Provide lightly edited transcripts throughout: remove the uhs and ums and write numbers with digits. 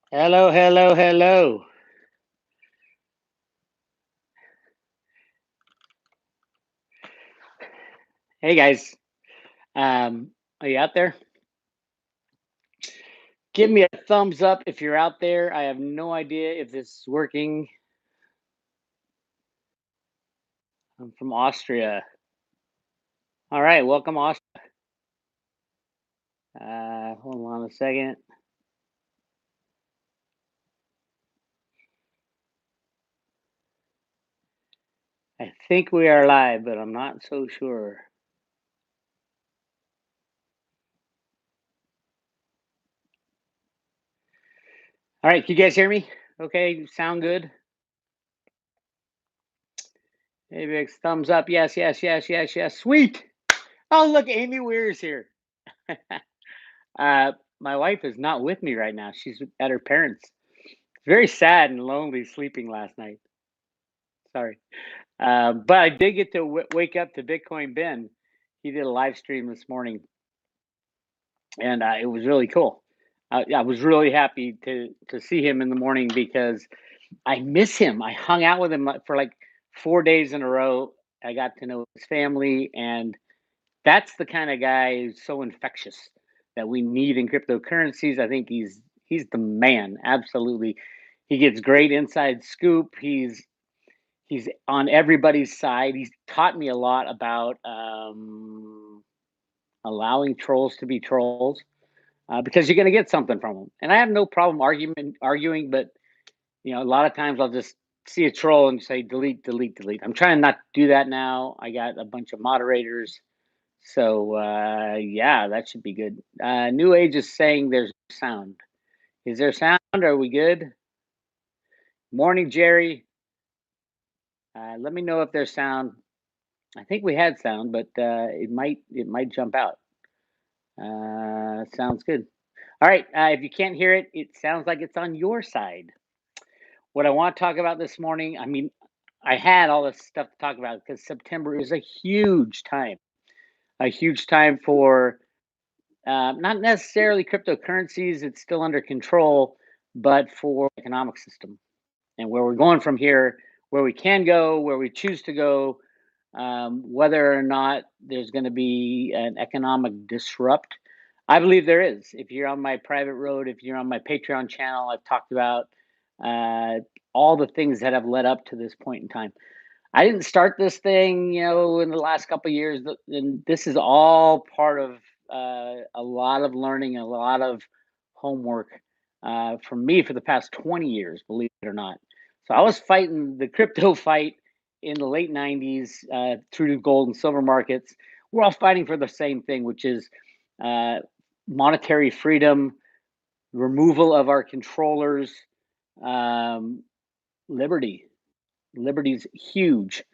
Hello, hello, hello. Hey guys, are you out there? Give me a thumbs up if you're out there. I have no idea if this is working. I'm from Austria. All right, welcome, Austria. Hold on a second. I think we are live, but I'm not so sure. All right, can you guys hear me? Okay, sound good? Maybe a thumbs up. Yes, yes, yes, yes, yes. Sweet. Oh, look, Amy Weir's here. My wife is not with me right now. She's at her parents'. Very sad and lonely sleeping last night. Sorry. But I did get to wake up to Bitcoin Ben. He did a live stream this morning, and it was really cool. I was really happy to see him in the morning because I miss him. I hung out with him for like 4 days in a row. I got to know his family, and that's the kind of guy who's so infectious that we need in cryptocurrencies. I think he's the man. Absolutely, he gets great inside scoop. He's on everybody's side. He's taught me a lot about allowing trolls to be trolls because you're going to get something from them. And I have no problem arguing, but a lot of times I'll just see a troll and say delete, delete, delete. I'm trying not to do that now. I got a bunch of moderators, so yeah, that should be good. New Age is saying there's sound. Is there sound? Are we good? Morning, Jerry. Let me know if there's sound. I think we had sound, but it might jump out. Sounds good. All right. If you can't hear it, it sounds like it's on your side. What I want to talk about this morning, I mean, I had all this stuff to talk about because September is a huge time for not necessarily cryptocurrencies, it's still under control, but for economic system and where we're going from here, where we can go, where we choose to go, whether or not there's going to be an economic disrupt. I believe there is. If you're on my private road, if you're on my Patreon channel, I've talked about uh, all the things that have led up to this point in time. I didn't start this thing, in the last couple of years, and this is all part of a lot of learning, a lot of homework for me for the past 20 years, believe it or not. So I was fighting the crypto fight in the late 90s through the gold and silver markets. We're all fighting for the same thing, which is uh, monetary freedom, removal of our controllers, um, liberty. Liberty's huge.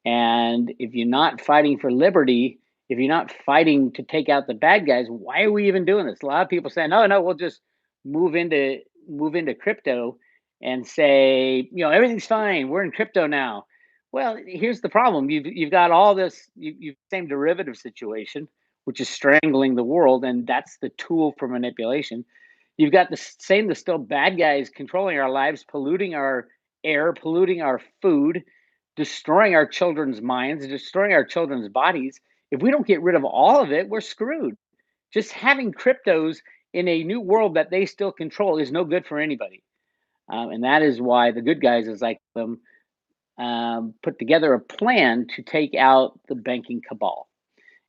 And if you're not fighting for liberty, if you're not fighting to take out the bad guys, why are we even doing this? A lot of people say, no, no, we'll just move into move into crypto and say, everything's fine. We're in crypto now. Well, here's the problem. You've got all this, you've same derivative situation, which is strangling the world, and that's the tool for manipulation. You've got the same, the still bad guys controlling our lives, polluting our air, polluting our food, destroying our children's minds, destroying our children's bodies. If we don't get rid of all of it, we're screwed. Just having cryptos in a new world that they still control is no good for anybody. And that is why the good guys, as I call them, put together a plan to take out the banking cabal.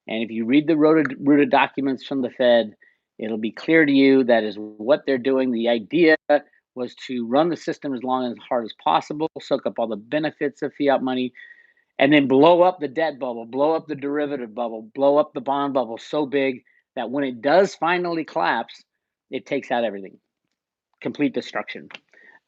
And if you read the rooted documents from the Fed, it'll be clear to you that is what they're doing. The idea was to run the system as long and as hard as possible, soak up all the benefits of fiat money, and then blow up the debt bubble, blow up the derivative bubble, blow up the bond bubble so big that when it does finally collapse, it takes out everything. Complete destruction.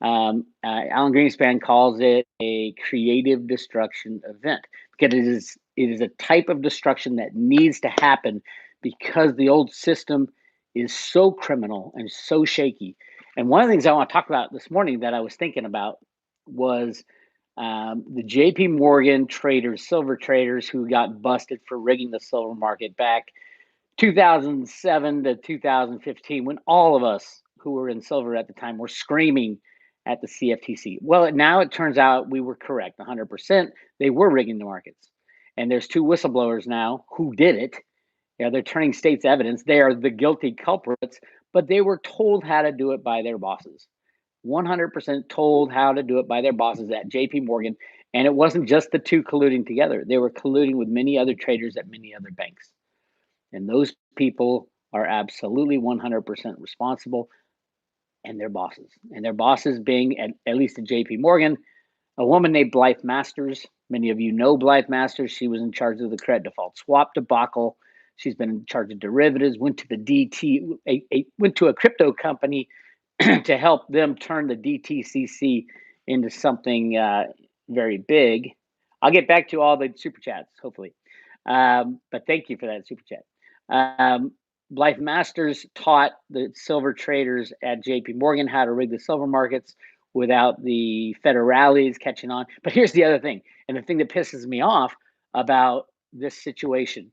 Alan Greenspan calls it a creative destruction event because it is a type of destruction that needs to happen because the old system is so criminal and so shaky. And one of the things I want to talk about this morning that I was thinking about was the J.P. Morgan traders, silver traders, who got busted for rigging the silver market back 2007 to 2015, when all of us who were in silver at the time were screaming at the CFTC. Well, now it turns out we were correct 100%. They were rigging the markets. And there's two whistleblowers now who did it. Yeah, they're turning state's evidence. They are the guilty culprits, but they were told how to do it by their bosses. 100% told how to do it by their bosses at JP Morgan. And it wasn't just the two colluding together. They were colluding with many other traders at many other banks. And those people are absolutely 100% responsible, and their bosses being at least at JP Morgan, a woman named Blythe Masters. Many of you know Blythe Masters. She was in charge of the credit default swap debacle. She's been in charge of derivatives, went to the went to a crypto company to help them turn the DTCC into something very big. I'll get back to all the super chats, hopefully. But thank you for that super chat. Blythe Masters taught the silver traders at JP Morgan how to rig the silver markets without the federales catching on. But here's the other thing, and the thing that pisses me off about this situation.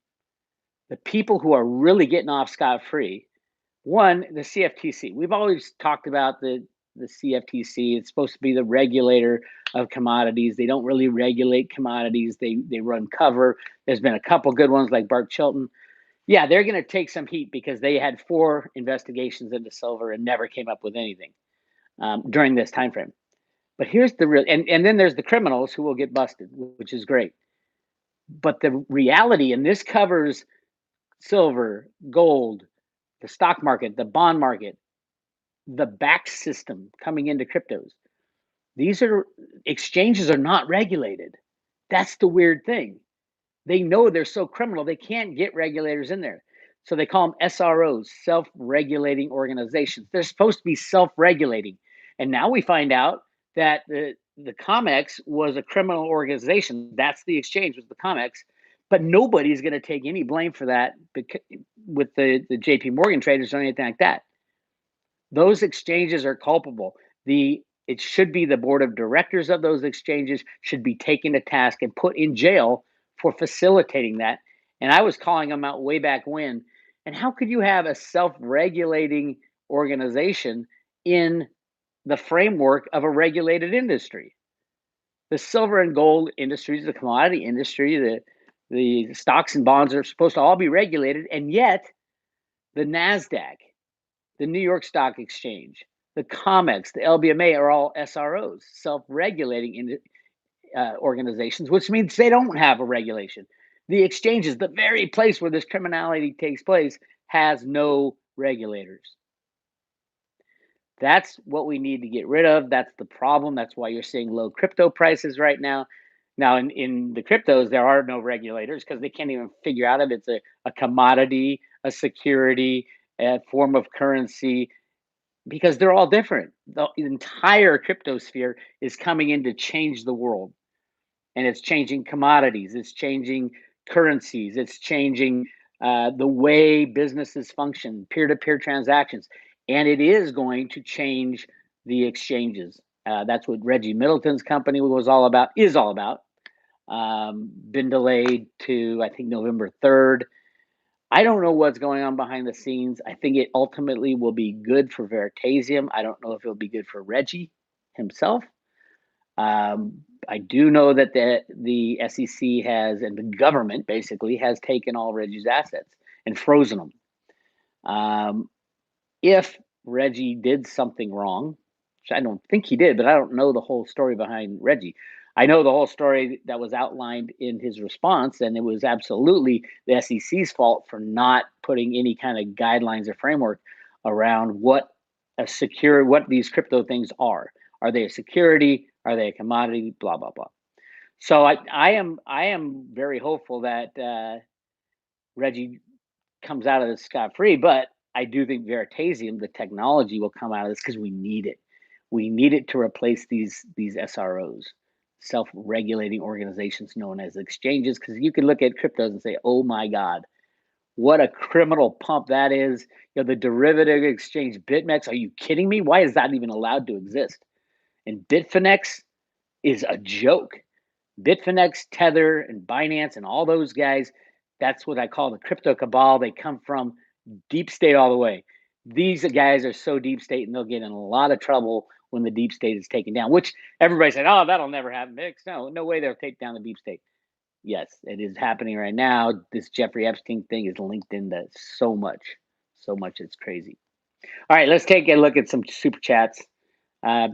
The people who are really getting off scot-free, one, the CFTC. We've always talked about the CFTC. It's supposed to be the regulator of commodities. They don't really regulate commodities. They run cover. There's been a couple good ones like Bart Chilton. Yeah, they're going to take some heat because they had 4 investigations into silver and never came up with anything during this time frame. But here's the real, and then there's the criminals who will get busted, which is great. But the reality, and this covers silver, gold, the stock market, the bond market, the back system coming into cryptos. These are exchanges are not regulated. That's the weird thing. They know they're so criminal, they can't get regulators in there. So they call them SROs, self-regulating organizations. They're supposed to be self-regulating. And now we find out that the COMEX was a criminal organization. That's the exchange, was the COMEX. But nobody's going to take any blame for that with the JP Morgan traders or anything like that. Those exchanges are culpable. It should be the board of directors of those exchanges should be taken to task and put in jail for facilitating that. And I was calling them out way back when. And how could you have a self-regulating organization in the framework of a regulated industry? The silver and gold industries, the commodity industry, the stocks and bonds are supposed to all be regulated, and yet the NASDAQ, the New York Stock Exchange, the COMEX, the LBMA are all SROs, self-regulating organizations, which means they don't have a regulation. The exchanges, the very place where this criminality takes place, has no regulators. That's what we need to get rid of. That's the problem. That's why you're seeing low crypto prices right now. Now, in the cryptos, there are no regulators because they can't even figure out if it's a commodity, a security, a form of currency, because they're all different. The entire crypto sphere is coming in to change the world. And it's changing commodities, it's changing currencies, it's changing the way businesses function, peer-to-peer transactions. And it is going to change the exchanges. That's what Reggie Middleton's company was all about, is all about. Been delayed to, I think, November 3rd. I don't know what's going on behind the scenes. I think it ultimately will be good for Veritasium. I don't know if it'll be good for Reggie himself. I do know that the SEC has, and the government basically has taken all Reggie's assets and frozen them. If Reggie did something wrong, which I don't think he did, but I don't know the whole story behind Reggie. I know the whole story that was outlined in his response, and it was absolutely the SEC's fault for not putting any kind of guidelines or framework around what these crypto things are. Are they a security? Are they a commodity? Blah blah blah. So I am very hopeful that Reggie comes out of this scot-free, but I do think Veritasium, the technology, will come out of this because we need it. We need it to replace these SROs, self-regulating organizations known as exchanges, because you can look at cryptos and say, oh my God, what a criminal pump that is. You know, the derivative exchange BitMEX, are you kidding me? Why is that even allowed to exist? And Bitfinex is a joke. Bitfinex, Tether, and Binance, and all those guys, that's what I call the crypto cabal. They come from deep state all the way. these guys are so deep state, and they'll get in a lot of trouble when the deep state is taken down. Which everybody said, "Oh, that'll never happen." No, no way they'll take down the deep state. Yes, it is happening right now. This Jeffrey Epstein thing is linked into so much. It's crazy. All right, let's take a look at some super chats. Uh,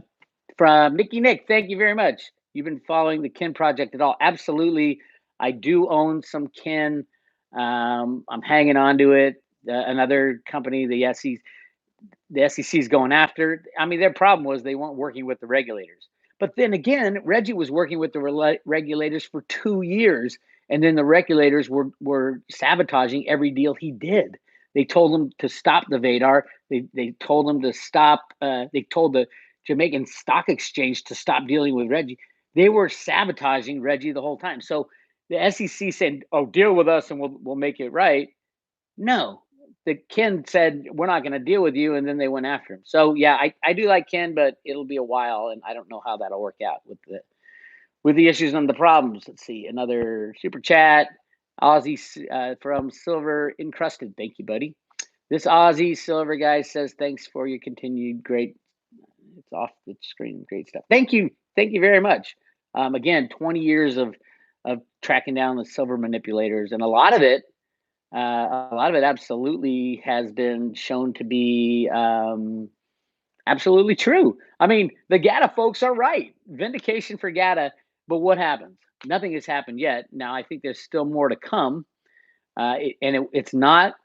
from Nikki Nick, thank you very much. You've been following the Kin Project at all? Absolutely. I do own some Kin. I'm hanging on to it. Another company, the SEC is going after. I mean, their problem was they weren't working with the regulators. But then again, Reggie was working with the regulators for 2 years, and then the regulators were sabotaging every deal he did. They told him to stop the Vadar. They told him to stop. They told the Jamaican Stock Exchange to stop dealing with Reggie. They were sabotaging Reggie the whole time. So the SEC said, "Oh, deal with us, and we'll make it right." No, the Ken said, "We're not going to deal with you," and then they went after him. So yeah, I do like Ken, but it'll be a while, and I don't know how that'll work out with the issues and the problems. Let's see, another super chat. Aussie from Silver Encrusted. Thank you, buddy. This Aussie Silver guy says, "Thanks for your continued great." It's off the screen. Great stuff. Thank you very much. Again, 20 years of tracking down the silver manipulators, and a lot of it absolutely has been shown to be absolutely true. I mean, the GATA folks are right. Vindication for GATA, but what happens? Nothing has happened yet. Now, I think there's still more to come. It's not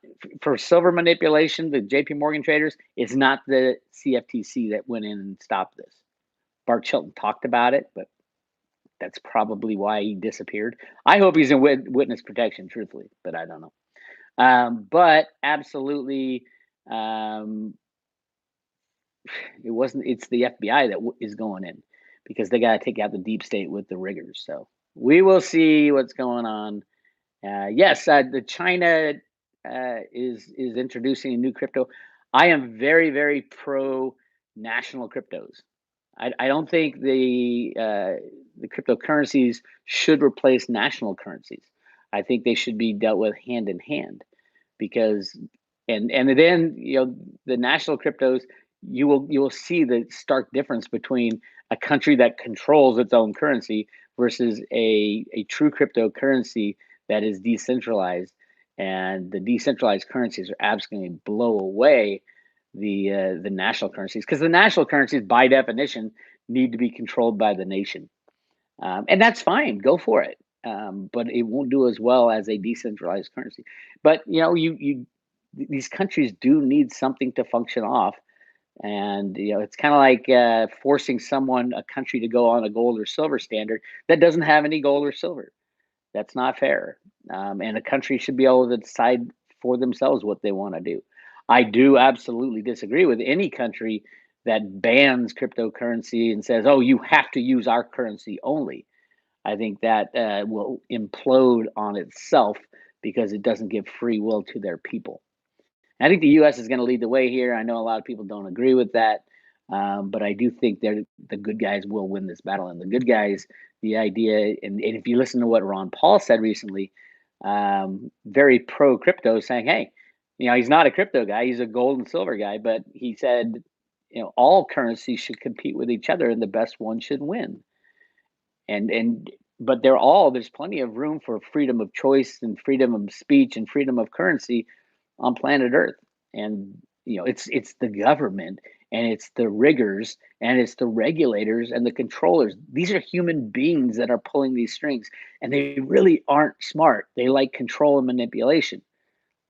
for silver manipulation, the JP Morgan traders, it's not the CFTC that went in and stopped this. Bart Chilton talked about it, but that's probably why he disappeared. I hope he's in witness protection, truthfully, but I don't know. But absolutely, um, it's the FBI that is going in because they got to take out the deep state with the riggers. So we will see what's going on. Yes, the China is introducing a new crypto. I am very pro national cryptos. I don't think the cryptocurrencies should replace national currencies. I think they should be dealt with hand in hand because and then the national cryptos, you will see the stark difference between a country that controls its own currency versus a true cryptocurrency that is decentralized, and the decentralized currencies are absolutely going to blow away the national currencies, because the national currencies by definition need to be controlled by the nation, and that's fine, go for it. But it won't do as well as a decentralized currency. But you these countries do need something to function off, and it's kind of like forcing a country to go on a gold or silver standard that doesn't have any gold or silver. That's not fair. And a country should be able to decide for themselves what they want to do. I do absolutely disagree with any country that bans cryptocurrency and says, "Oh, you have to use our currency only." I think that will implode on itself because it doesn't give free will to their people. I think the U.S. is going to lead the way here. I know a lot of people don't agree with that, but I do think the good guys will win this battle. And the good guys, the idea, and if you listen to what Ron Paul said recently, very pro crypto, saying, "Hey, he's not a crypto guy; he's a gold and silver guy." But he said, all currencies should compete with each other, and the best one should win. And but there's plenty of room for freedom of choice and freedom of speech and freedom of currency on planet Earth. And it's the government, and it's the riggers, and it's the regulators and the controllers. These are human beings that are pulling these strings, and they really aren't smart. They like control and manipulation.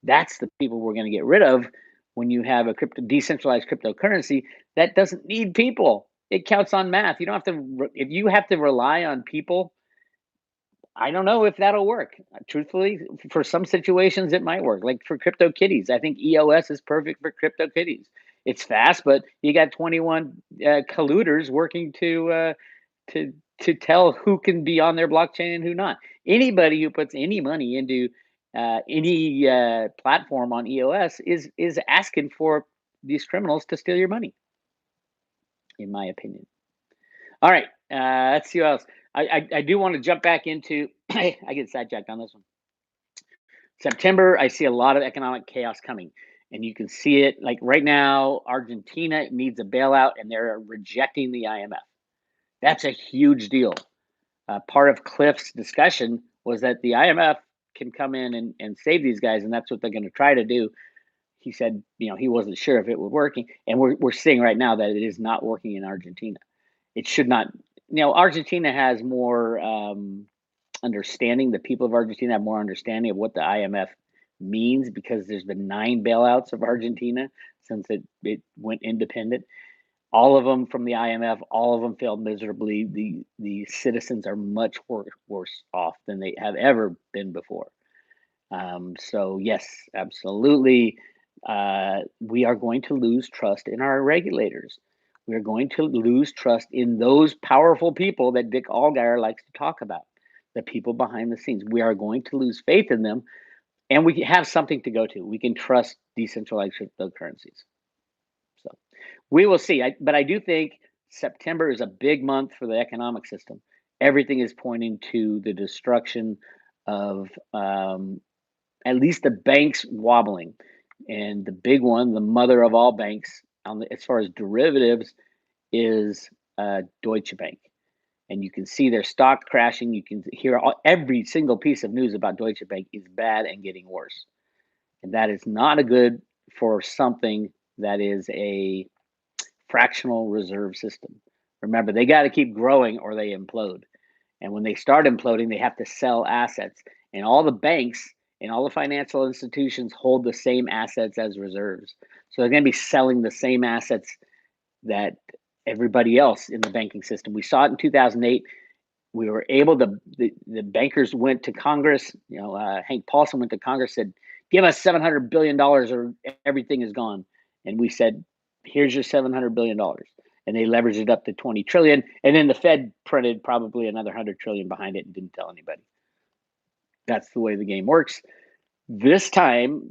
That's the people we're going to get rid of when you have a decentralized cryptocurrency that doesn't need people. It counts on math. You don't have to. If you have to rely on people, I don't know if that'll work. Truthfully, for some situations, it might work. Like for crypto kitties, I think EOS is perfect for crypto kitties. It's fast, but you got 21 colluders working to to tell who can be on their blockchain and who not. Anybody who puts any money into any platform on EOS is asking for these criminals to steal your money, in my opinion. All right, let's see what else. I do want to jump back into. I get sidetracked on this one. September, I see a lot of economic chaos coming, And you can see it like right now, Argentina needs a bailout and they're rejecting the IMF. That's a huge deal. Part of Cliff's discussion was that the IMF can come in and save these guys, and that's what they're going to try to do. He said, he wasn't sure if it would working, and we're seeing right now that it is not working in Argentina. It should not. Argentina has more understanding. The people of Argentina have more understanding of what the IMF means because there's been 9 bailouts of Argentina since it went independent. All of them from the IMF, all of them failed miserably. The citizens are much worse off than they have ever been before. So yes, absolutely, we are going to lose trust in our regulators. We are going to lose trust in those powerful people that Dick Allgaier likes to talk about, the people behind the scenes. We are going to lose faith in them, and we have something to go to. We can trust decentralized cryptocurrencies. So we will see. But I do think September is a big month for the economic system. Everything is pointing to the destruction of at least the banks wobbling. And the big one, the mother of all banks, as far as derivatives, is Deutsche Bank. And you can see their stock crashing. You can hear every single piece of news about Deutsche Bank is bad and getting worse. And that is not a good for something that is a fractional reserve system. Remember, they got to keep growing or they implode. And when they start imploding, they have to sell assets. And all the banks and all the financial institutions hold the same assets as reserves. So they're going to be selling the same assets that everybody else in the banking system. We saw it in 2008. We were able to, the bankers went to Congress. Hank Paulson went to Congress, said, give us $700 billion or everything is gone. And we said, here's your $700 billion. And they leveraged it up to 20 trillion. And then the Fed printed probably another 100 trillion behind it and didn't tell anybody. That's the way the game works. This time,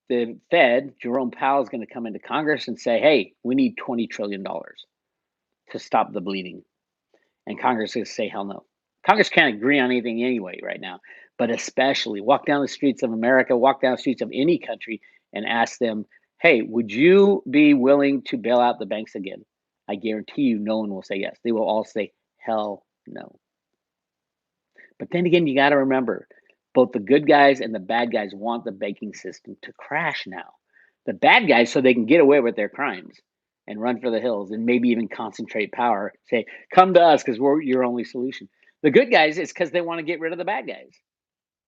the Fed, Jerome Powell, is going to come into Congress and say, hey, we need $20 trillion to stop the bleeding. And Congress is going to say, hell no. Congress can't agree on anything anyway right now, but especially walk down the streets of America, walk down the streets of any country and ask them, hey, would you be willing to bail out the banks again? I guarantee you no one will say yes. They will all say, hell no. But then again, you got to remember, both the good guys and the bad guys want the banking system to crash now. The bad guys so they can get away with their crimes and run for the hills and maybe even concentrate power, say, come to us because we're your only solution. The good guys is because they want to get rid of the bad guys.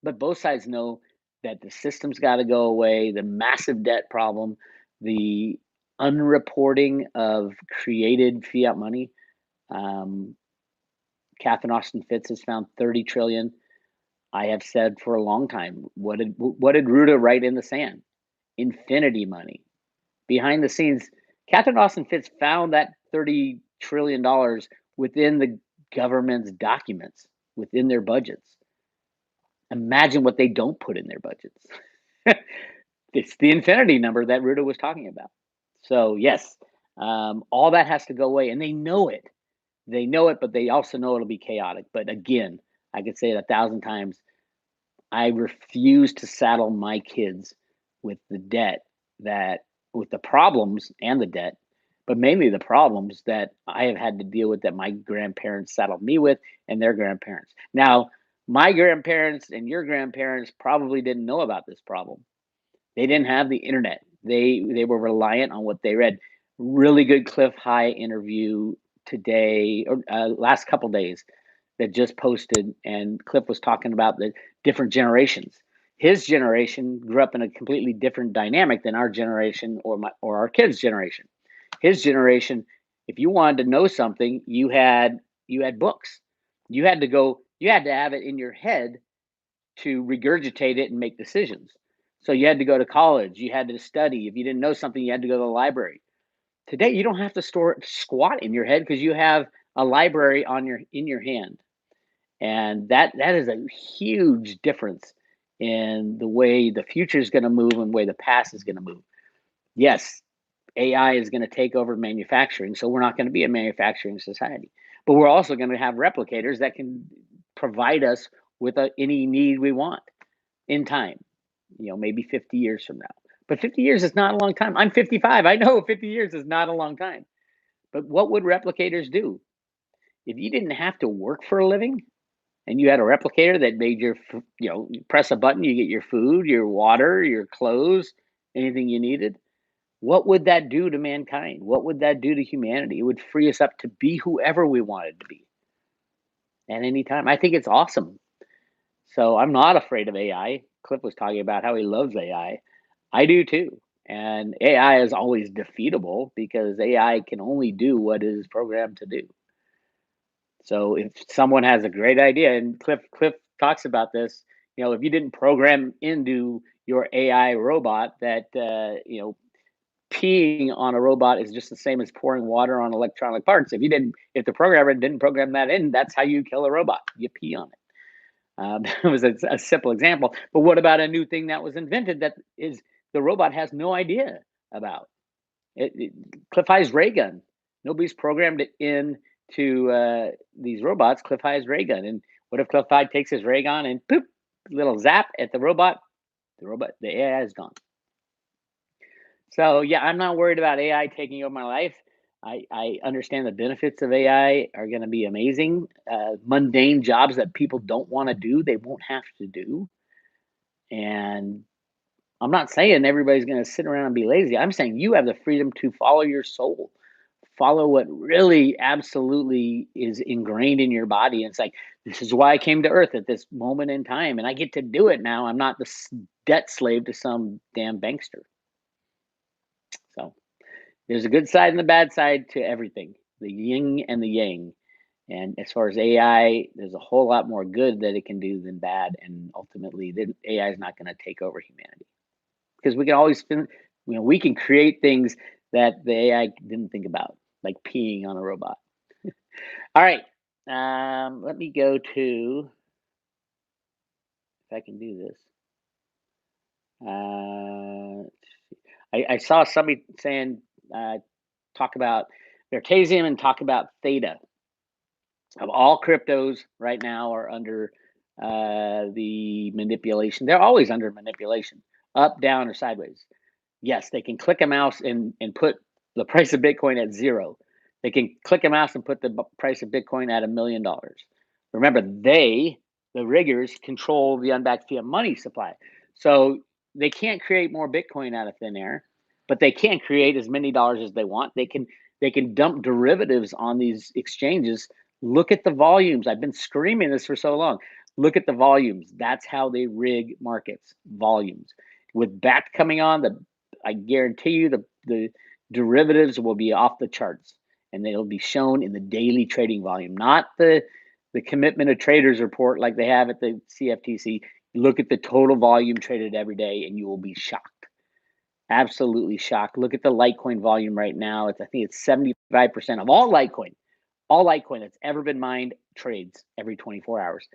But both sides know that the system's got to go away, the massive debt problem, the unreporting of created fiat money. Catherine Austin Fitts has found 30 trillion. I have said for a long time, what did Ruta write in the sand? Infinity money. Behind the scenes, Catherine Austin Fitts found that $30 trillion within the government's documents, within their budgets. Imagine what they don't put in their budgets. It's the infinity number that Ruta was talking about. So yes, all that has to go away, and they know it. They know it, but they also know it'll be chaotic. But again, I could say it 1,000 times. I refuse to saddle my kids with the debt with the problems and the debt, but mainly the problems that I have had to deal with that my grandparents saddled me with and their grandparents. Now, my grandparents and your grandparents probably didn't know about this problem. They didn't have the internet. They were reliant on what they read. Really good Cliff High interview today or last couple days that just posted, and Cliff was talking about the different generations. His generation grew up in a completely different dynamic than our generation or our kids' generation. His generation, if you wanted to know something, you had books. You had to have it in your head to regurgitate it and make decisions. So you had to go to college, you had to study. If you didn't know something, you had to go to the library. Today, you don't have to store squat in your head because you have a library in your hand. And that is a huge difference in the way the future is going to move and the way the past is going to move. Yes, AI is going to take over manufacturing, so we're not going to be a manufacturing society. But we're also going to have replicators that can provide us with any need we want in time, maybe 50 years from now. But 50 years is not a long time. I'm 55. I know 50 years is not a long time. But what would replicators do? If you didn't have to work for a living and you had a replicator that made you press a button, you get your food, your water, your clothes, anything you needed, what would that do to mankind? What would that do to humanity? It would free us up to be whoever we wanted to be at any time. I think it's awesome. So I'm not afraid of AI. Cliff was talking about how he loves AI. I do too. And AI is always defeatable because AI can only do what it is programmed to do. So if someone has a great idea, and Cliff talks about this, if you didn't program into your AI robot that peeing on a robot is just the same as pouring water on electronic parts. If the programmer didn't program that in, that's how you kill a robot. You pee on it. It was a simple example. But what about a new thing that was invented that is the robot has no idea about? Cliff High's ray gun. Nobody's programmed it in to these robots. Cliff High's ray gun. And what if Cliff High takes his ray gun and poop, little zap at the robot? The AI is gone. So yeah, I'm not worried about AI taking over my life. I understand the benefits of AI are going to be amazing. Mundane jobs that people don't want to do, they won't have to do. And I'm not saying everybody's going to sit around and be lazy. I'm saying you have the freedom to follow your soul, follow what really absolutely is ingrained in your body. And it's like, this is why I came to Earth at this moment in time, and I get to do it now. I'm not the debt slave to some damn bankster. So there's a good side and the bad side to everything, the yin and the yang. And as far as AI, there's a whole lot more good that it can do than bad. And ultimately, the AI is not going to take over humanity because we can always, we can create things that the AI didn't think about, like peeing on a robot. All right. Let me go to, if I can do this. I saw somebody saying, talk about Vertasium and talk about Theta. Of all cryptos right now are under the manipulation. They're always under manipulation, up, down, or sideways. Yes, they can click a mouse and put the price of Bitcoin at zero. They can click a mouse and put the price of Bitcoin at $1 million. Remember, the riggers, control the unbacked fiat money supply. So they can't create more Bitcoin out of thin air, but they can create as many dollars as they want. They can dump derivatives on these exchanges. Look at the volumes. I've been screaming this for so long. Look at the volumes. That's how they rig markets. Volumes. With BAT coming on, I guarantee you the derivatives will be off the charts, and they'll be shown in the daily trading volume, not the commitment of traders report like they have at the CFTC. Look at the total volume traded every day, and you will be shocked. Absolutely shocked. Look at the Litecoin volume right now. I think it's 75% of all Litecoin that's ever been mined trades every 24 hours.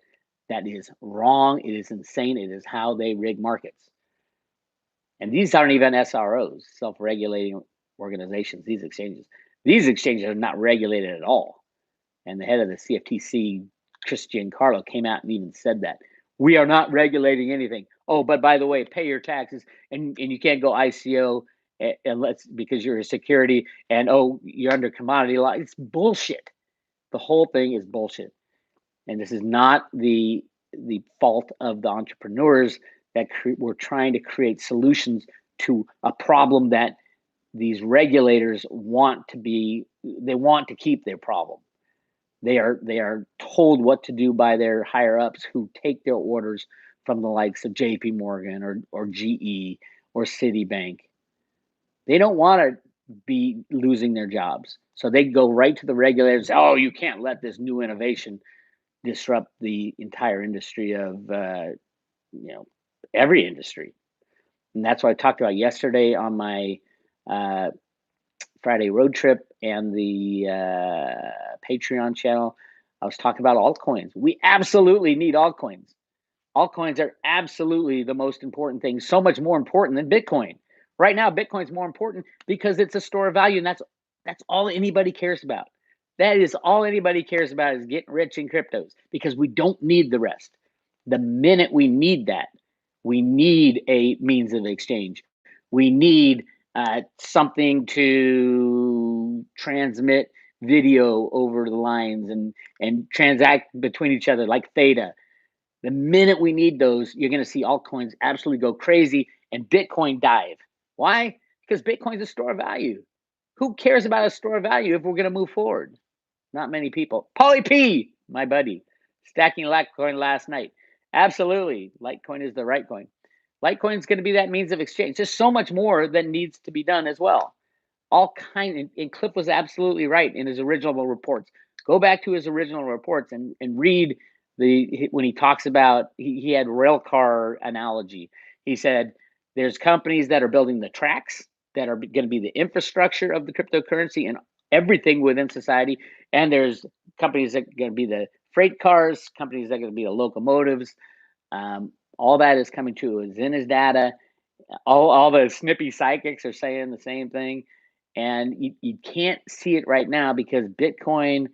That is wrong. It is insane. It is how they rig markets. And these aren't even SROs, self-regulating organizations, these exchanges. These exchanges are not regulated at all. And the head of the CFTC, Christian Carlo, came out and even said that. We are not regulating anything. Oh, but by the way, pay your taxes, and you can't go ICO because you're a security, and you're under commodity law. It's bullshit. The whole thing is bullshit. And this is not the fault of the entrepreneurs that were trying to create solutions to a problem that these regulators want to keep their problem. They are told what to do by their higher ups who take their orders from the likes of JP Morgan or GE or Citibank. They don't want to be losing their jobs. So they go right to the regulators. Oh, you can't let this new innovation disrupt the entire industry of every industry. And that's what I talked about yesterday on my Friday road trip and the Patreon channel. I was talking about altcoins. We absolutely need altcoins. Altcoins are absolutely the most important thing, so much more important than Bitcoin. Right now, Bitcoin's more important because it's a store of value, and that's all anybody cares about. That is all anybody cares about is getting rich in cryptos because we don't need the rest. The minute we need that, we need a means of exchange. We need something to transmit video over the lines and transact between each other like theta. The minute we need those, you're going to see altcoins absolutely go crazy and Bitcoin dive. Why? Because Bitcoin's a store of value. Who cares about a store of value if we're going to move forward? Not many people. Paulie P, my buddy, stacking Litecoin last night. Absolutely. Litecoin is the right coin. Litecoin is going to be that means of exchange. There's so much more that needs to be done as well. All kind, and Cliff was absolutely right in his original reports. Go back to his original reports and read when he talks about he had rail car analogy. He said there's companies that are building the tracks that are going to be the infrastructure of the cryptocurrency and everything within society, and there's companies that are going to be the freight cars, companies that are going to be the locomotives. All that is coming true. Is in his data. All the snippy psychics are saying the same thing, and you can't see it right now because Bitcoin,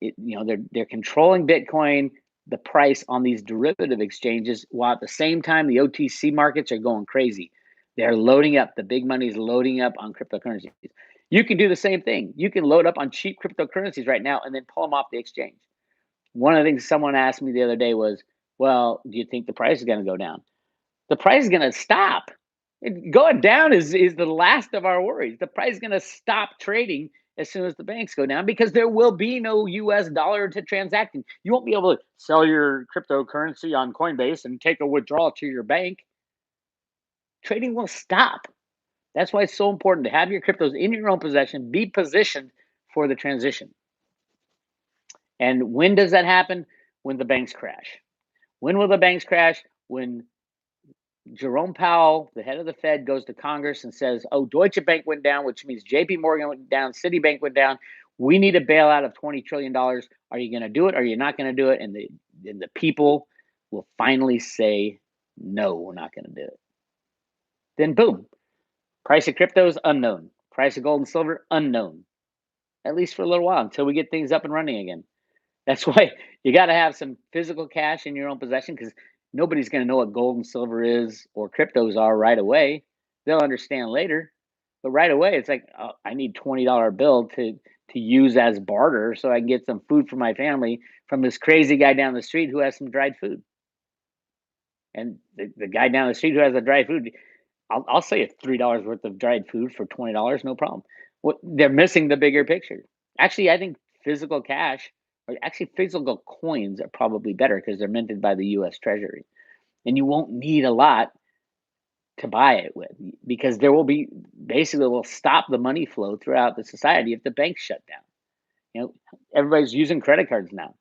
they're controlling Bitcoin, the price on these derivative exchanges, while at the same time the OTC markets are going crazy. They're loading up. The big money is loading up on cryptocurrencies. You can do the same thing. You can load up on cheap cryptocurrencies right now and then pull them off the exchange. One of the things someone asked me the other day was, well, do you think the price is going to go down? The price is going to stop. Going down is the last of our worries. The price is going to stop trading as soon as the banks go down because there will be no US dollar to transact in. You won't be able to sell your cryptocurrency on Coinbase and take a withdrawal to your bank. Trading will stop. That's why it's so important to have your cryptos in your own possession, be positioned for the transition. And when does that happen? When the banks crash. When will the banks crash? When Jerome Powell, the head of the Fed, goes to Congress and says, oh, Deutsche Bank went down, which means JP Morgan went down, Citibank went down. We need a bailout of $20 trillion. Are you going to do it? Or are you not going to do it? And the people will finally say, no, we're not going to do it. Then boom, price of crypto is unknown. Price of gold and silver, unknown. At least for a little while until we get things up and running again. That's why you got to have some physical cash in your own possession because nobody's going to know what gold and silver is or cryptos are right away. They'll understand later. But right away, it's like, oh, I need $20 bill to use as barter so I can get some food for my family from this crazy guy down the street who has some dried food. And the guy down the street who has the dried food, I'll say it's $3 worth of dried food for $20, no problem. They're missing the bigger picture. Actually, I think physical cash, or actually physical coins, are probably better because they're minted by the U.S. Treasury, and you won't need a lot to buy it with because there will be basically will stop the money flow throughout the society if the banks shut down. Everybody's using credit cards now.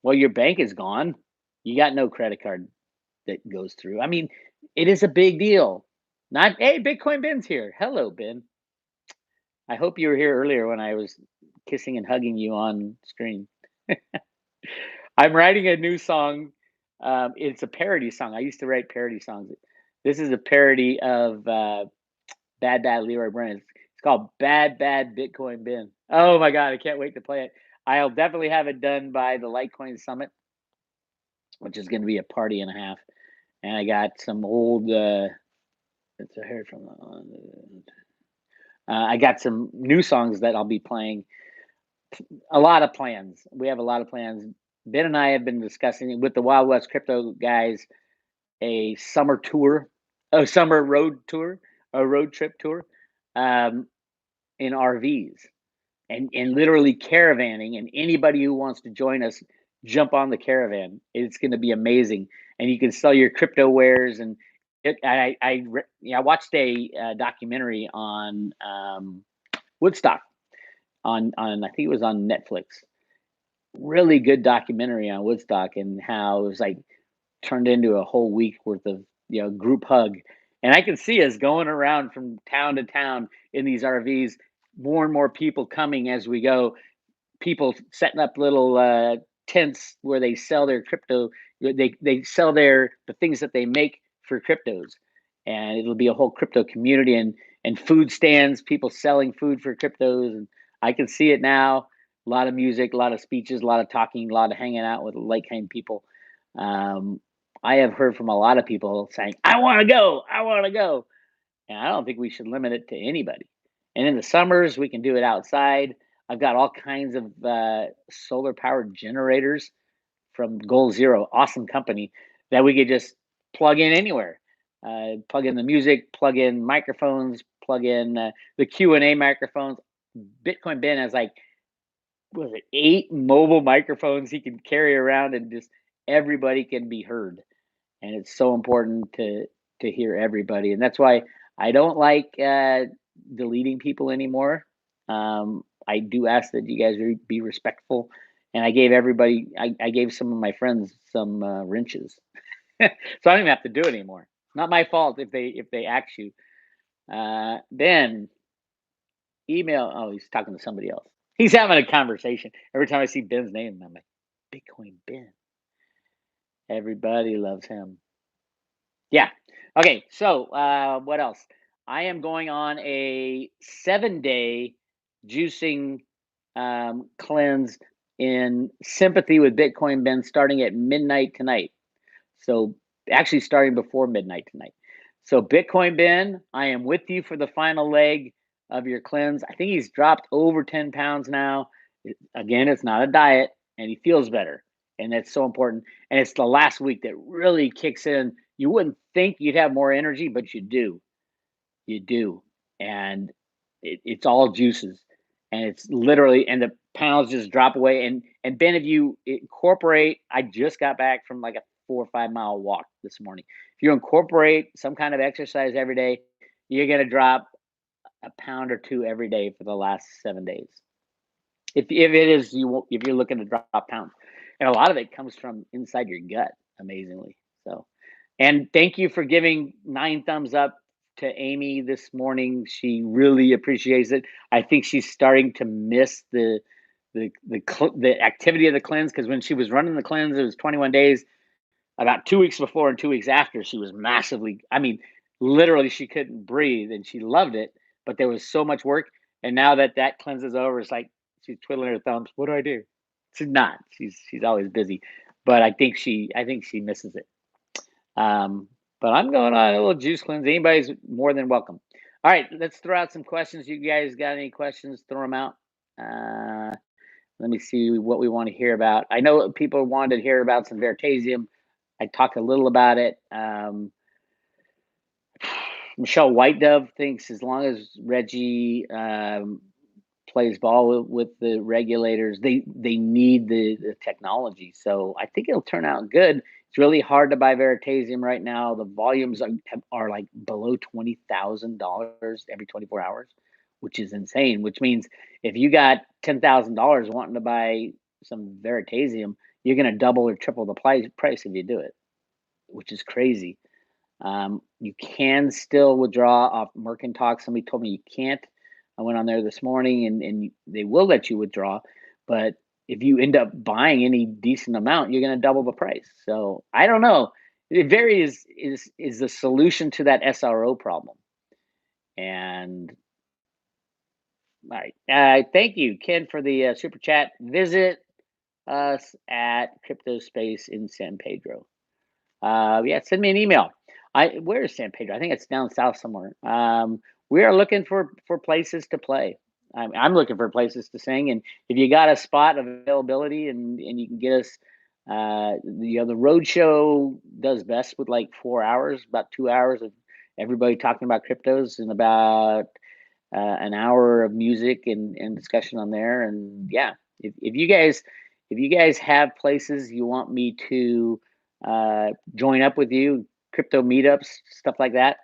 Well, your bank is gone. You got no credit card that goes through. I mean, it is a big deal. Not, hey, Bitcoin Ben's here. Hello, Ben. I hope you were here earlier when I was kissing and hugging you on screen. I'm writing a new song. It's a parody song. I used to write parody songs. This is a parody of Bad Bad Leroy Brennan. It's called Bad Bad Bitcoin Ben. Oh my God, I can't wait to play it. I'll definitely have it done by the Litecoin Summit, which is going to be a party and a half. And I got some old. It's a hair from. I got some new songs that I'll be playing. A lot of plans. We have a lot of plans. Ben and I have been discussing with the Wild West Crypto guys a summer tour, a summer road tour, a road trip tour, in RVs and literally caravanning. And anybody who wants to join us, jump on the caravan. It's going to be amazing, and you can sell your crypto wares. And I watched a documentary on Woodstock on I think it was on Netflix. Really good documentary on Woodstock and how it was like turned into a whole week worth of group hug. And I can see us going around from town to town in these RVs, more and more people coming as we go, people setting up little tents where they sell their crypto. They sell the things that they make for cryptos, and it'll be a whole crypto community and food stands, people selling food for cryptos. And I can see it now. A lot of music, a lot of speeches, a lot of talking, a lot of hanging out with like-kind people. I have heard from a lot of people saying, I want to go. I want to go. and I don't think we should limit it to anybody. And in the summers, we can do it outside. I've got all kinds of solar powered generators from Goal Zero, awesome company that we could just plug in anywhere. Plug in the music, plug in microphones, plug in the Q&A microphones. Bitcoin Ben has like, was it 8 mobile microphones he can carry around, and just everybody can be heard. And it's so important to hear everybody, and that's why I don't like deleting people anymore. I do ask that you guys be respectful, and I gave everybody, I gave some of my friends some wrenches, so I don't even have to do it anymore. Not my fault if they axe you. Ben, email. Oh, he's talking to somebody else. He's having a conversation. Every time I see Ben's name, I'm like, Bitcoin Ben. Everybody loves him. Yeah. Okay. So, what else? I am going on a 7-day juicing cleanse in sympathy with Bitcoin Ben, starting at midnight tonight. So, actually, starting before midnight tonight. So, Bitcoin Ben, I am with you for the final leg of your cleanse. I think he's dropped over 10 pounds now. Again, it's not a diet, and he feels better. And that's so important. And it's the last week that really kicks in. You wouldn't think you'd have more energy, but you do. You do. And it's all juices. And it's literally, and the pounds just drop away. And Ben, if you incorporate, I just got back from like a 4 or 5 mile walk this morning. If you incorporate some kind of exercise every day, you're going to drop a pound or two every day for the last 7 days. If it is if you're looking to drop pounds, and a lot of it comes from inside your gut, amazingly. So, and thank you for giving 9 thumbs up to Amy this morning. She really appreciates it. I think she's starting to miss the activity of the cleanse, because when she was running the cleanse, it was 21 days. About 2 weeks before and 2 weeks after, she was massively. I mean, literally, she couldn't breathe, and she loved it. But there was so much work, and now that that cleanse is over, it's like she's twiddling her thumbs. What do I do? She's not. She's always busy, but I think she misses it. Um, but I'm going on a little juice cleanse. Anybody's more than welcome. All right, let's throw out some questions. You guys got any questions? Throw them out. Uh, Let me see what we want to hear about. I know people wanted to hear about some veritasium. I talked a little about it. Michelle White Dove thinks as long as Reggie plays ball with the regulators, they need the technology. So I think it'll turn out good. It's really hard to buy veritasium right now. The volumes are like below $20,000 every 24 hours, which is insane. Which means if you got $10,000 wanting to buy some veritasium, you're going to double or triple the price if you do it, which is crazy. You can still withdraw off Mercantile. Somebody told me you can't. I went on there this morning, and they will let you withdraw, but if you end up buying any decent amount, you're going to double the price. So I don't know. It varies. Is the solution to that SRO problem? And all right, thank you, Ken, for the super chat. Visit us at Crypto Space in San Pedro. Yeah, send me an email. Where is San Pedro? I think it's down south somewhere. We are looking for places to play. I'm looking for places to sing, and if you got a spot availability, and you can get us, the road show does best with like 4 hours, about 2 hours of everybody talking about cryptos, and about an hour of music and discussion on there. And yeah, if you guys have places you want me to join up with you, crypto meetups, stuff like that,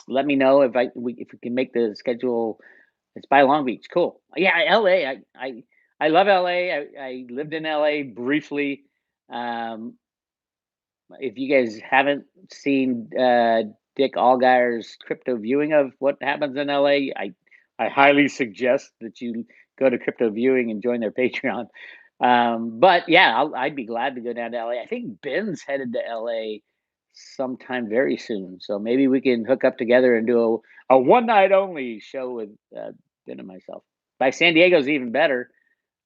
let me know if we can make the schedule. It's by Long Beach. Cool. Yeah, LA. I love LA. I lived in LA briefly. Um, if you guys haven't seen Dick Allgire's crypto viewing of what happens in LA, I highly suggest that you go to crypto viewing and join their Patreon. But yeah, I'd be glad to go down to LA. I think Ben's headed to LA sometime very soon, so maybe we can hook up together and do a one night only show with Ben and myself. By San Diego's even better.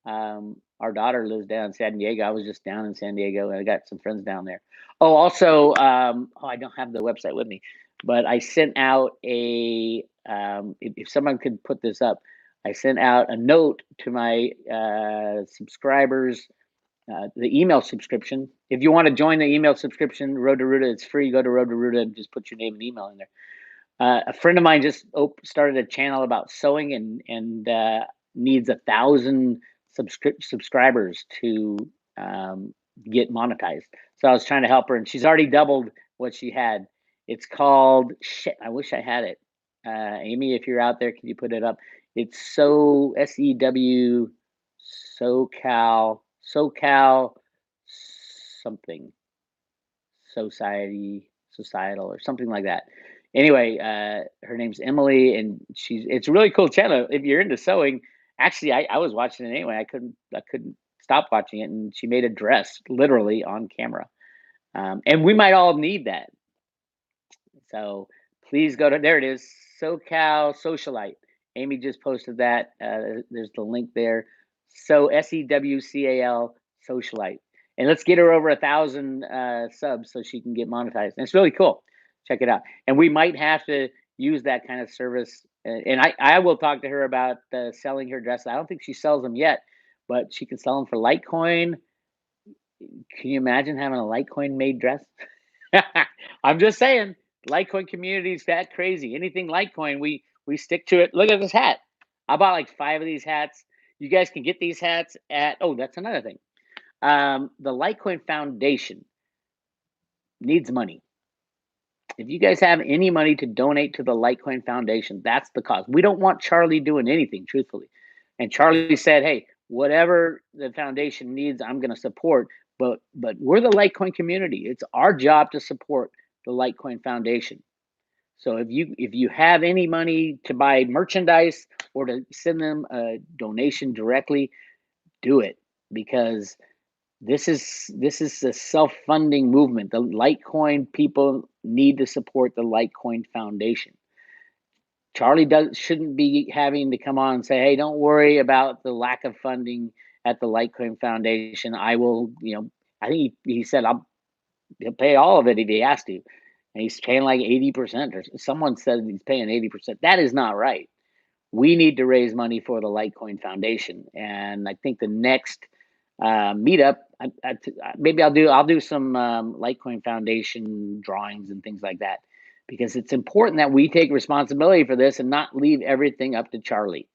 Our daughter lives down in San Diego. I was just down in San Diego, and I got some friends down there. Oh, also, I don't have the website with me, but I sent out if someone could put this up, I sent out a note to my subscribers, the email subscription. If you want to join the email subscription, Road to Ruta, it's free. Go to Road to Ruta and just put your name and email in there. A friend of mine just started a channel about sewing and needs 1,000 subscribers to get monetized. So I was trying to help her, and she's already doubled what she had. It's called shit. I wish I had it. Amy, if you're out there, can you put it up? It's SEW SoCal something societal or something like that. Anyway, her name's Emily, and it's a really cool channel. If you're into sewing, actually, I was watching it anyway. I couldn't stop watching it, and she made a dress literally on camera. And we might all need that. So please go to there. It is SoCal Socialite. Amy just posted that. There's the link there. So SEWCAL Socialite, and let's get her over 1,000 subs so she can get monetized. And it's really cool. Check it out. And we might have to use that kind of service. And I will talk to her about selling her dresses. I don't think she sells them yet, but she can sell them for Litecoin. Can you imagine having a Litecoin made dress? I'm just saying, Litecoin community is that crazy. Anything Litecoin, we stick to it. Look at this hat. I bought like 5 of these hats. You guys can get these hats at. Oh, that's another thing. The Litecoin Foundation needs money. If you guys have any money to donate to the Litecoin Foundation, that's the cause. We don't want Charlie doing anything, truthfully. And Charlie said, "Hey, whatever the foundation needs, I'm going to support." But we're the Litecoin community. It's our job to support the Litecoin Foundation. So if you have any money to buy merchandise or to send them a donation directly, do it, because this is a self-funding movement. The Litecoin people need to support the Litecoin Foundation. Charlie shouldn't be having to come on and say, "Hey, don't worry about the lack of funding at the Litecoin Foundation. I will, I think he said he'll pay all of it if he has to." And he's paying like 80%, or someone said he's paying 80%. That is not right. We need to raise money for the Litecoin Foundation. And I think the next meetup, maybe I'll do some Litecoin Foundation drawings and things like that, because it's important that we take responsibility for this and not leave everything up to Charlie.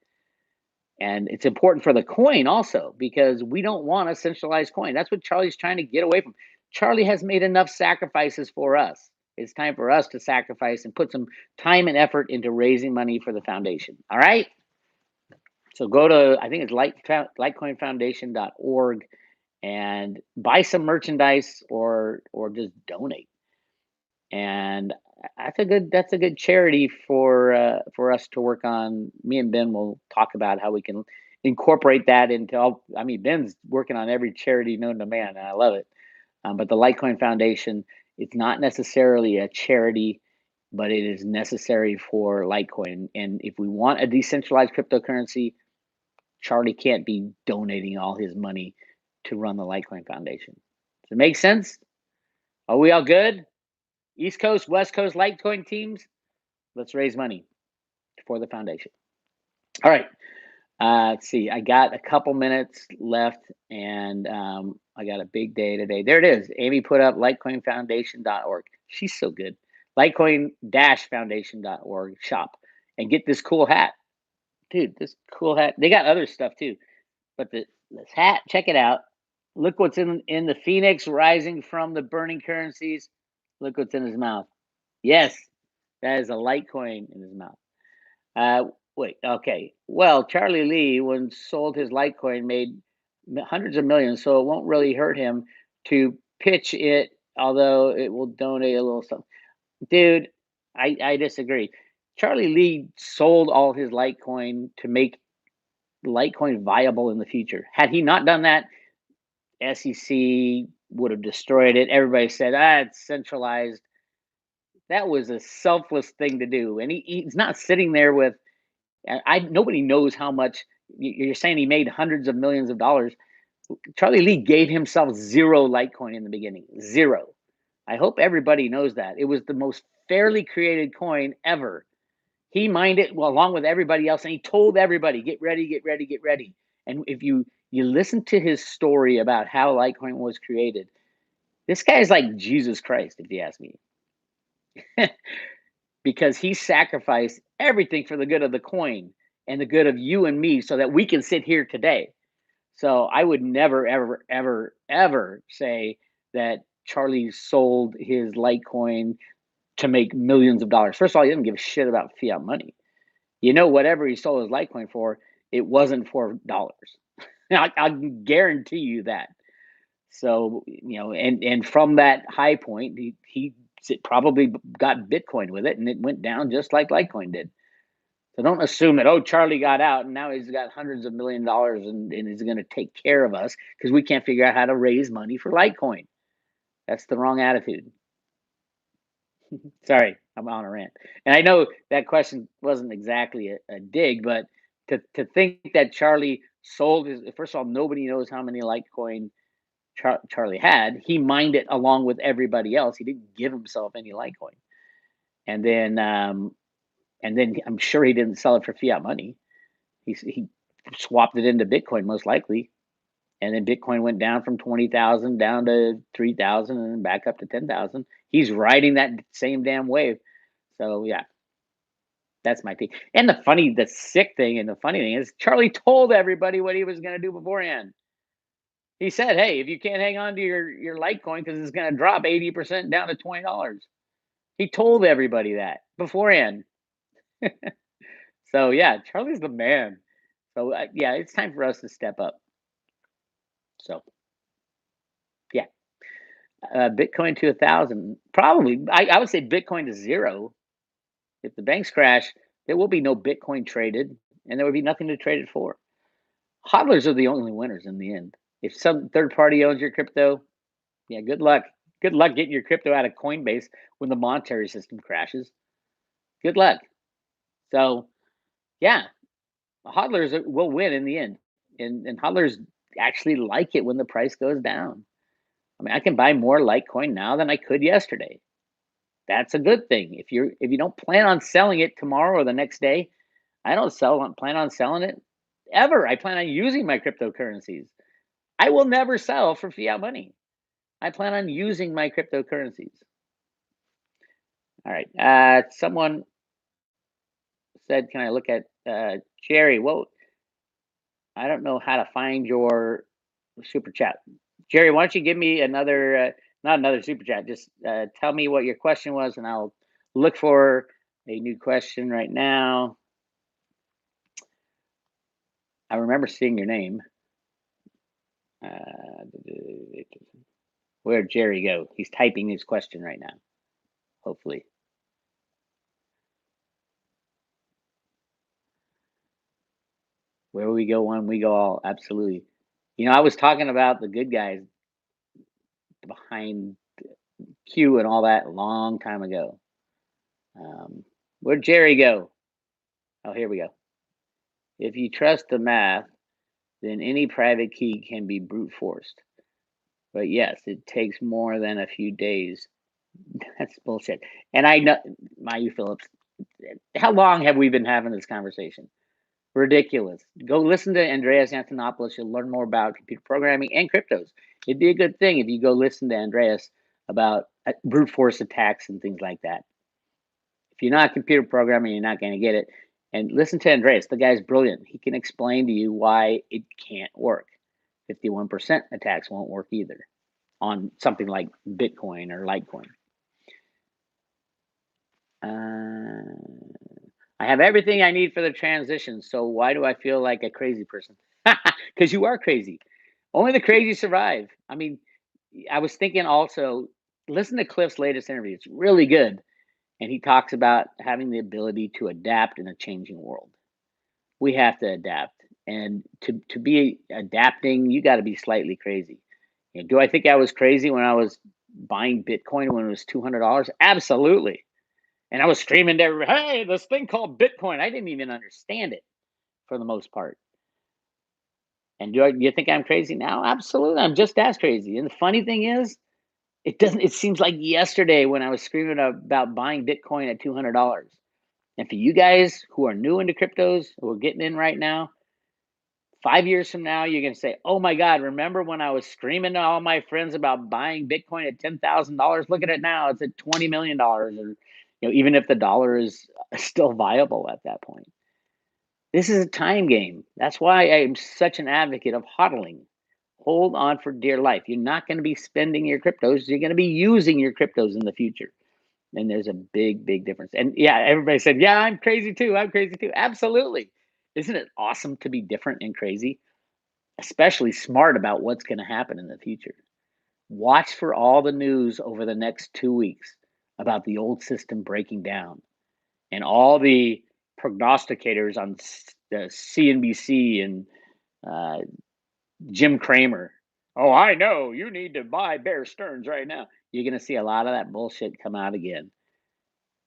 And it's important for the coin also, because we don't want a centralized coin. That's what Charlie's trying to get away from. Charlie has made enough sacrifices for us. It's time for us to sacrifice and put some time and effort into raising money for the foundation. All right. So go to, I think it's litecoinfoundation.org, and buy some merchandise or just donate. And that's a good charity for us to work on. Me and Ben will talk about how we can incorporate that into. I mean, Ben's working on every charity known to man, and I love it. But the Litecoin Foundation, it's not necessarily a charity, but it is necessary for Litecoin. And if we want a decentralized cryptocurrency, Charlie can't be donating all his money to run the Litecoin Foundation. Does it make sense? Are we all good? East Coast, West Coast Litecoin teams, let's raise money for the foundation. All right. Let's see. I got a couple minutes left, and I got a big day today. There it is. Amy put up litecoinfoundation.org. She's so good. Litecoin-foundation.org shop and get this cool hat. Dude, this cool hat. They got other stuff too, but this hat, check it out. Look what's in the phoenix rising from the burning currencies. Look what's in his mouth. Yes, that is a Litecoin in his mouth. Wait, okay. Well, Charlie Lee, when sold his Litecoin, made hundreds of millions, so it won't really hurt him to pitch it, although it will donate a little something. Dude, I disagree. Charlie Lee sold all his Litecoin to make Litecoin viable in the future. Had he not done that, SEC would have destroyed it. Everybody said, it's centralized. That was a selfless thing to do. And he's not sitting there with, nobody knows how much. You're saying he made hundreds of millions of dollars. Charlie Lee gave himself 0 Litecoin in the beginning. 0. I hope everybody knows that. It was the most fairly created coin ever. He mined it well, along with everybody else, and he told everybody, "Get ready, get ready, get ready." And if you listen to his story about how Litecoin was created, this guy is like Jesus Christ, if you ask me, because he sacrificed everything for the good of the coin and the good of you and me, so that we can sit here today. So I would never, ever, ever, ever say that Charlie sold his Litecoin to make millions of dollars. First of all, he didn't give a shit about fiat money. Whatever he sold his Litecoin for, it wasn't for dollars. I guarantee you that. So, and from that high point, he probably got Bitcoin with it, and it went down just like Litecoin did. So don't assume that, oh, Charlie got out and now he's got hundreds of $1 million and is going to take care of us because we can't figure out how to raise money for Litecoin. That's the wrong attitude. Sorry, I'm on a rant. And I know that question wasn't exactly a dig, but to think that Charlie sold his, first of all, nobody knows how many Litecoin Charlie had. He mined it along with everybody else. He didn't give himself any Litecoin. And then, I'm sure he didn't sell it for fiat money. He swapped it into Bitcoin most likely, and then Bitcoin went down from 20,000 down to 3,000 and then back up to 10,000. He's riding that same damn wave. So yeah, that's my take. And the sick thing and the funny thing is Charlie told everybody what he was going to do beforehand. He said, "Hey, if you can't hang on to your Litecoin because it's going to drop 80% down to $20." He told everybody that beforehand. So yeah, Charlie's the man. So yeah, it's time for us to step up. So yeah, Bitcoin to 1,000. Probably, I would say Bitcoin to zero. If the banks crash, there will be no Bitcoin traded, and there would be nothing to trade it for. Hodlers are the only winners in the end. If some third party owns your crypto, yeah, good luck. Good luck getting your crypto out of Coinbase when the monetary system crashes. Good luck. So yeah, hodlers will win in the end, and hodlers actually like it when the price goes down. I mean, I can buy more Litecoin now than I could yesterday. That's a good thing. If you don't plan on selling it tomorrow or the next day, I don't plan on selling it ever. I plan on using my cryptocurrencies. I will never sell for fiat money. I plan on using my cryptocurrencies. All right. Someone said, "Can I look at Jerry?" Well, I don't know how to find your super chat. Jerry, why don't you give me another, not another super chat, just tell me what your question was, and I'll look for a new question right now. I remember seeing your name. Where'd Jerry go? He's typing his question right now, hopefully. Where we go one, we go all. Absolutely. I was talking about the good guys behind Q and all that a long time ago. Where'd Jerry go? Oh, here we go. If you trust the math, then any private key can be brute forced. But yes, it takes more than a few days. That's bullshit. And I know, Mayu Phillips, how long have we been having this conversation? Ridiculous. Go listen to Andreas Antonopoulos. You'll learn more about computer programming and cryptos. It'd be a good thing if you go listen to Andreas about brute force attacks and things like that. If you're not computer programming, you're not going to get it. And listen to Andreas. The guy's brilliant. He can explain to you why it can't work. 51% attacks won't work either on something like Bitcoin or Litecoin. I have everything I need for the transition. So why do I feel like a crazy person? Because you are crazy. Only the crazy survive. I mean, I was thinking also, listen to Cliff's latest interview. It's really good. And he talks about having the ability to adapt in a changing world. We have to adapt. And to be adapting, you got to be slightly crazy. Do I think I was crazy when I was buying Bitcoin when it was $200? Absolutely. And I was screaming to everybody, "Hey, this thing called Bitcoin." I didn't even understand it for the most part. And do you think I'm crazy now? Absolutely. I'm just as crazy. And the funny thing is, It doesn't. It seems like yesterday when I was screaming about buying Bitcoin at $200. And for you guys who are new into cryptos, who are getting in right now, 5 years from now, you're going to say, "Oh my God, remember when I was screaming to all my friends about buying Bitcoin at $10,000? Look at it now; it's at $20 million." Or, even if the dollar is still viable at that point, this is a time game. That's why I'm such an advocate of hodling. Hold on for dear life. You're not going to be spending your cryptos; you're going to be using your cryptos in the future. And there's a big, big difference. And yeah, everybody said, "Yeah, I'm crazy too. I'm crazy too." Absolutely. Isn't it awesome to be different and crazy? Especially smart about what's going to happen in the future. Watch for all the news over the next 2 weeks about the old system breaking down and all the prognosticators on CNBC and uh, Jim Cramer. "Oh, I know you need to buy Bear Stearns right now." You're going to see a lot of that bullshit come out again.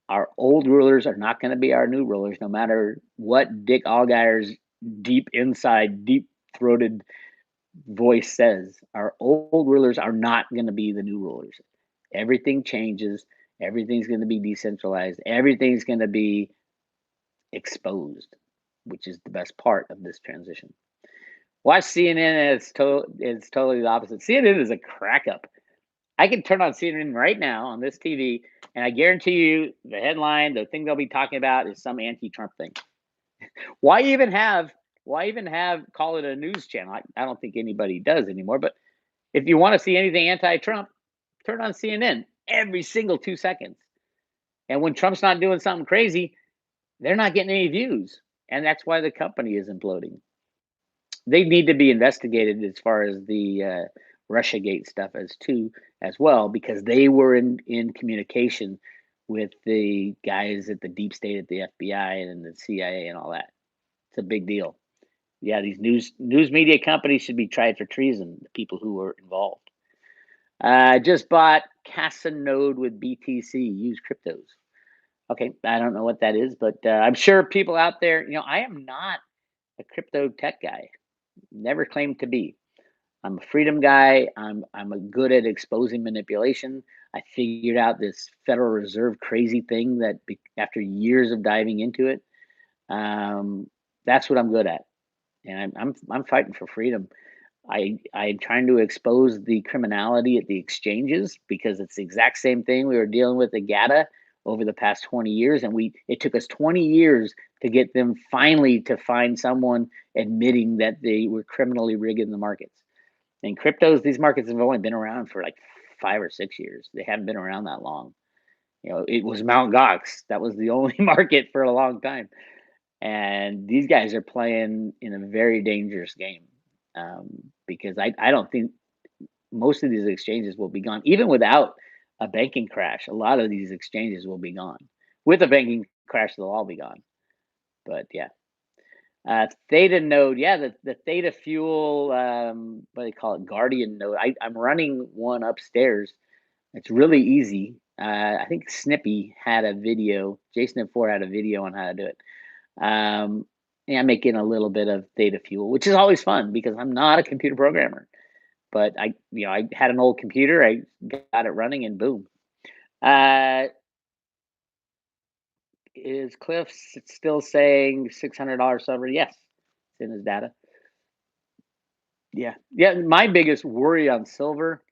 Our old rulers are not going to be our new rulers, no matter what Dick Allgire's deep inside, deep throated voice says. Our old rulers are not going to be the new rulers. Everything changes. Everything's going to be decentralized. Everything's going to be exposed, which is the best part of this transition. Watch CNN, and it's totally the opposite. CNN is a crack up. I can turn on CNN right now on this TV, and I guarantee you the headline, the thing they'll be talking about is some anti-Trump thing. Why even have call it a news channel? I don't think anybody does anymore. But if you want to see anything anti-Trump, turn on CNN every single 2 seconds. And when Trump's not doing something crazy, they're not getting any views, and that's why the company is imploding. They need to be investigated as far as the RussiaGate stuff as well, because they were in communication with the guys at the deep state at the FBI and the CIA and all that. It's a big deal. Yeah, these news media companies should be tried for treason. The people who were involved. I just bought Casanode with BTC. Use cryptos. Okay, I don't know what that is, but I'm sure people out there. I am not a crypto tech guy. Never claimed to be. I'm a freedom guy. I'm a good at exposing manipulation. I figured out this Federal Reserve crazy thing that after years of diving into it, that's what I'm good at, and I'm fighting for freedom. I'm trying to expose the criminality at the exchanges because it's the exact same thing we were dealing with at GATA over the past 20 years, and it took us 20 years to get them finally to find someone admitting that they were criminally rigging the markets. And cryptos, these markets have only been around for like 5 or 6 years. They haven't been around that long. It was Mount Gox. That was the only market for a long time. And these guys are playing in a very dangerous game, because I don't think most of these exchanges will be gone. Even without a banking crash, a lot of these exchanges will be gone. With a banking crash, they'll all be gone. But yeah. Theta node, yeah, the Theta Fuel, what do they call it, Guardian node. I'm running one upstairs. It's really easy. I think Snippy had a video. Jason4 had a video on how to do it. Yeah, I'm making a little bit of Theta Fuel, which is always fun because I'm not a computer programmer. But I had an old computer. I got it running, and boom. Is Cliff still saying $600 silver? Yes, it's in his data. Yeah. Yeah. My biggest worry on silver,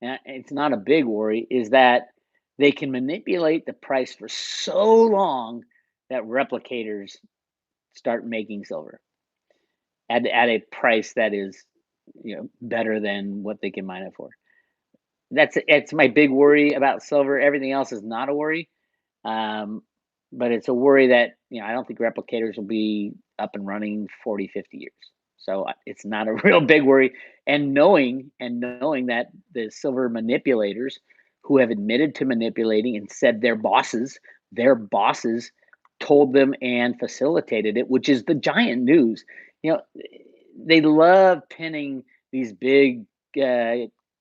and it's not a big worry, is that they can manipulate the price for so long that replicators start making silver at a price that is better than what they can mine it for. It's my big worry about silver. Everything else is not a worry. Um, but it's a worry that, I don't think replicators will be up and running 40, 50 years. So it's not a real big worry. And knowing that the silver manipulators who have admitted to manipulating and said their bosses told them and facilitated it, which is the giant news. They love pinning these big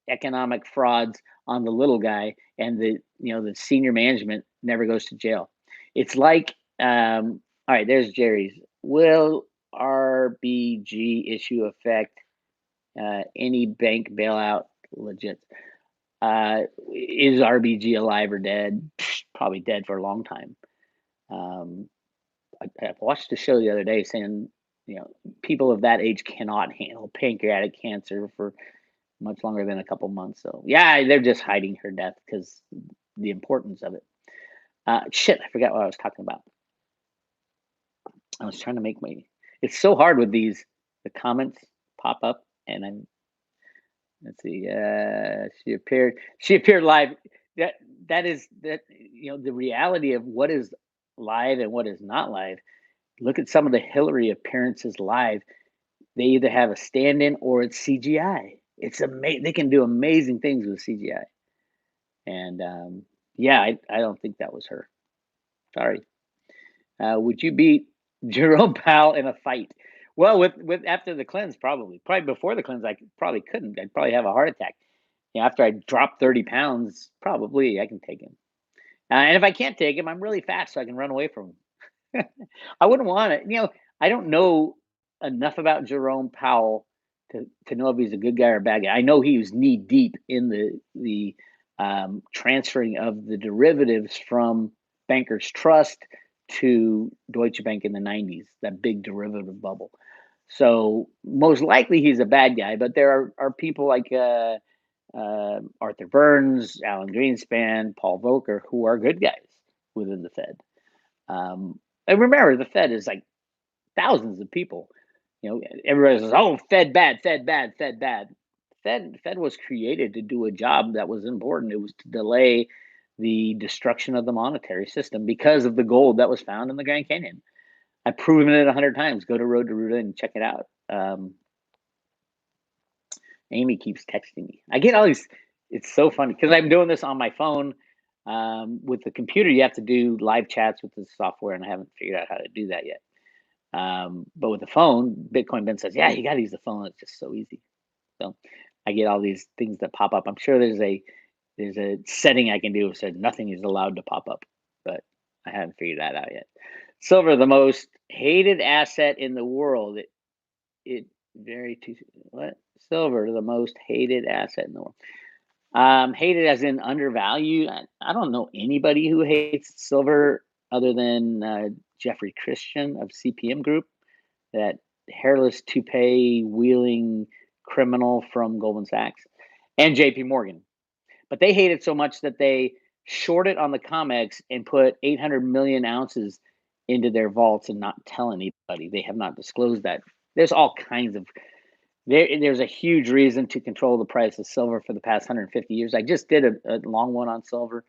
economic frauds on the little guy, and the senior management never goes to jail. It's like, all right, there's Jerry's. Will RBG issue affect any bank bailout legit? Is RBG alive or dead? Probably dead for a long time. Um, I watched a show the other day saying, people of that age cannot handle pancreatic cancer for much longer than a couple months. So yeah, they're just hiding her death because the importance of it. Shit, I forgot what I was talking about. I was trying to make my. It's so hard with these. The comments pop up, and I'm. Let's see. She appeared. She appeared live. That that is that. The reality of what is live and what is not live. Look at some of the Hillary appearances live. They either have a stand-in or it's CGI. It's amazing. They can do amazing things with CGI. And yeah, I don't think that was her. Sorry. Would you beat Jerome Powell in a fight? Well, with after the cleanse, probably before the cleanse, probably couldn't. I'd probably have a heart attack. After I drop 30 pounds, probably I can take him. And if I can't take him, I'm really fast, so I can run away from him. I wouldn't want it. I don't know enough about Jerome Powell to know if he's a good guy or a bad guy. I know he was knee deep in the transferring of the derivatives from Bankers Trust to Deutsche Bank in the 90s, that big derivative bubble. So most likely he's a bad guy, but there are people like Arthur Burns, Alan Greenspan, Paul Volcker, who are good guys within the Fed. And remember, the Fed is like thousands of people. Everybody says, "Oh, Fed bad, Fed bad, Fed bad." Fed was created to do a job that was important. It was to delay the destruction of the monetary system because of the gold that was found in the Grand Canyon. I've proven it 100 times. Go to Road to Ruta and check it out. Amy keeps texting me. I get all these. It's so funny because I'm doing this on my phone. With the computer, you have to do live chats with the software, and I haven't figured out how to do that yet. But with the phone, Bitcoin Ben says, "Yeah, you got to use the phone. It's just so easy." So I get all these things that pop up. I'm sure there's a setting I can do that says nothing is allowed to pop up, but I haven't figured that out yet. Silver, the most hated asset in the world. It very too what? Silver, the most hated asset in the world. Hated as in undervalued. I don't know anybody who hates silver other than Jeffrey Christian of CPM Group, that hairless toupee wheeling criminal from Goldman Sachs, and JP Morgan. But they hate it so much that they short it on the COMEX and put 800 million ounces into their vaults and not tell anybody. They have not disclosed that. There's all kinds of there's a huge reason to control the price of silver for the past 150 years. I just did a long one on silver.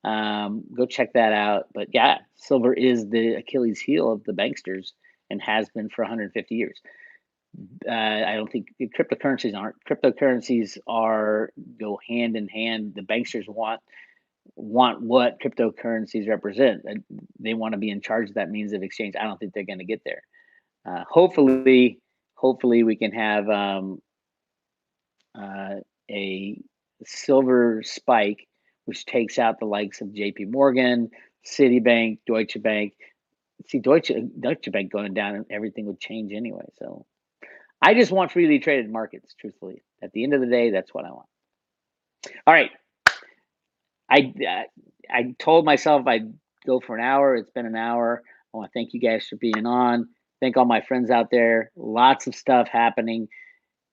Go check that out. But yeah, silver is the Achilles heel of the banksters and has been for 150 years. I don't think cryptocurrencies aren't. Cryptocurrencies go hand in hand. The banksters want what cryptocurrencies represent. They want to be in charge of that means of exchange. I don't think they're going to get there. Hopefully we can have a silver spike, which takes out the likes of J.P. Morgan, Citibank, Deutsche Bank. See, Deutsche Bank going down, and everything would change anyway. So I just want freely traded markets. Truthfully, at the end of the day, that's what I want. All right, I told myself I'd go for an hour. It's been an hour. I want to thank you guys for being on. Thank all my friends out there. Lots of stuff happening.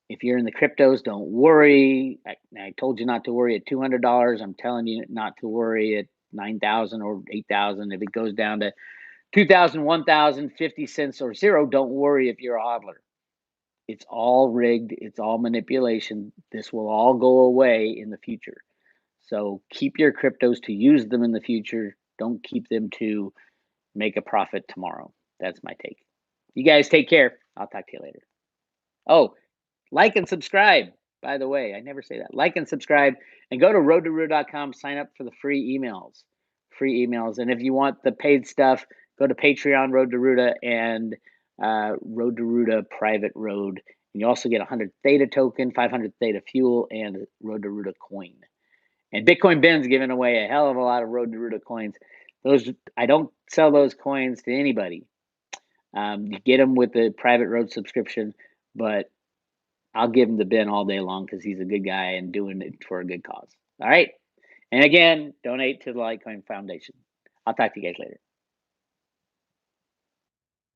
If you're in the cryptos, don't worry. I told you not to worry at $200. I'm telling you not to worry at 9,000 or 8,000. If it goes down to 2,000, 1,000, 50 cents or zero, don't worry if you're a hodler. It's all rigged. It's all manipulation. This will all go away in the future. So keep your cryptos to use them in the future. Don't keep them to make a profit tomorrow. That's my take. You guys take care. I'll talk to you later. Oh, like and subscribe. By the way, I never say that. Like and subscribe and go to roadtoruta.com. Sign up for the free emails. And if you want the paid stuff, go to Patreon, Road to Ruta, and Road to Ruta Private Road. And you also get 100 Theta token, 500 Theta fuel, and Road to Ruta coin. And Bitcoin Ben's giving away a hell of a lot of Road to Ruta coins. Those I don't sell those coins to anybody. You get them with the private road subscription, but I'll give him to Ben all day long because he's a good guy and doing it for a good cause. All right. And again, donate to the Litecoin Foundation. I'll talk to you guys later.